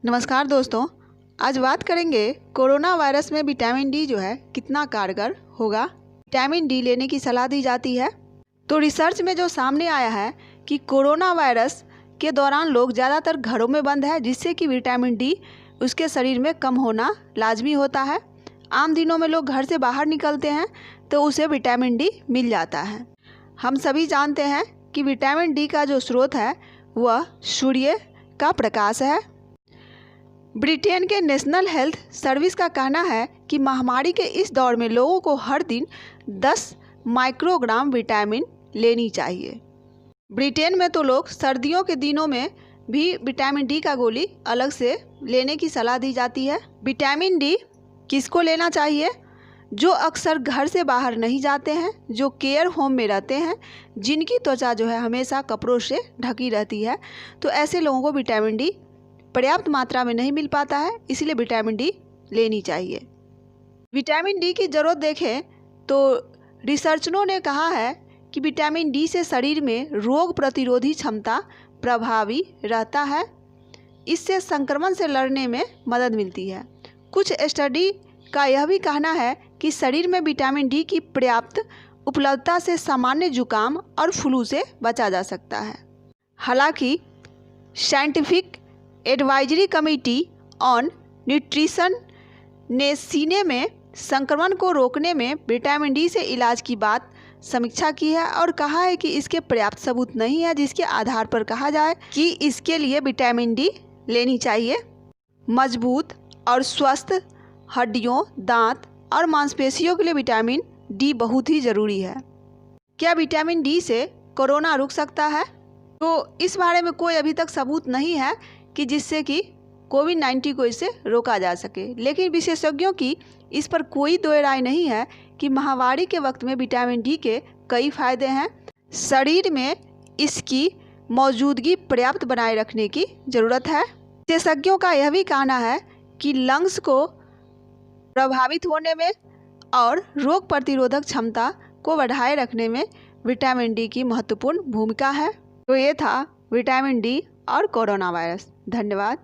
नमस्कार दोस्तों, आज बात करेंगे कोरोना वायरस में विटामिन डी जो है कितना कारगर होगा। विटामिन डी लेने की सलाह दी जाती है। तो रिसर्च में जो सामने आया है कि कोरोना वायरस के दौरान लोग ज़्यादातर घरों में बंद है, जिससे कि विटामिन डी उसके शरीर में कम होना लाजमी होता है। आम दिनों में लोग घर से बाहर निकलते हैं तो उसे विटामिन डी मिल जाता है। हम सभी जानते हैं कि विटामिन डी का जो स्रोत है वह सूर्य का प्रकाश है। ब्रिटेन के नेशनल हेल्थ सर्विस का कहना है कि महामारी के इस दौर में लोगों को हर दिन 10 माइक्रोग्राम विटामिन लेनी चाहिए। ब्रिटेन में तो लोग सर्दियों के दिनों में भी विटामिन डी का गोली अलग से लेने की सलाह दी जाती है। विटामिन डी किसको लेना चाहिए? जो अक्सर घर से बाहर नहीं जाते हैं, जो केयर होम में रहते हैं, जिनकी त्वचा जो है हमेशा कपड़ों से ढकी रहती है, तो ऐसे लोगों को विटामिन डी पर्याप्त मात्रा में नहीं मिल पाता है, इसलिए विटामिन डी लेनी चाहिए। विटामिन डी की ज़रूरत देखें तो रिसर्चरों ने कहा है कि विटामिन डी से शरीर में रोग प्रतिरोधी क्षमता प्रभावी रहता है। इससे संक्रमण से लड़ने में मदद मिलती है। कुछ स्टडी का यह भी कहना है कि शरीर में विटामिन डी की पर्याप्त उपलब्धता से सामान्य जुकाम और फ्लू से बचा जा सकता है। हालांकि scientific advisory committee on nutrition ने सीने में संक्रमण को रोकने में विटामिन डी से इलाज की बात समीक्षा की है और कहा है कि इसके पर्याप्त सबूत नहीं है जिसके आधार पर कहा जाए कि इसके लिए विटामिन डी लेनी चाहिए। मजबूत और स्वस्थ हड्डियों, दांत और मांसपेशियों के लिए विटामिन डी बहुत ही ज़रूरी है। क्या विटामिन डी से कोरोना रुक सकता है? तो इस बारे में कोई अभी तक सबूत नहीं है कि जिससे कि कोविड-19 को इससे रोका जा सके, लेकिन विशेषज्ञों की इस पर कोई दो राय नहीं है कि महामारी के वक्त में विटामिन डी के कई फायदे हैं। शरीर में इसकी मौजूदगी पर्याप्त बनाए रखने की ज़रूरत है। विशेषज्ञों का यह भी कहना है कि लंग्स को प्रभावित होने में और रोग प्रतिरोधक क्षमता को बढ़ाए रखने में विटामिन डी की महत्वपूर्ण भूमिका है। तो ये था विटामिन डी और कोरोना वायरस। धन्यवाद।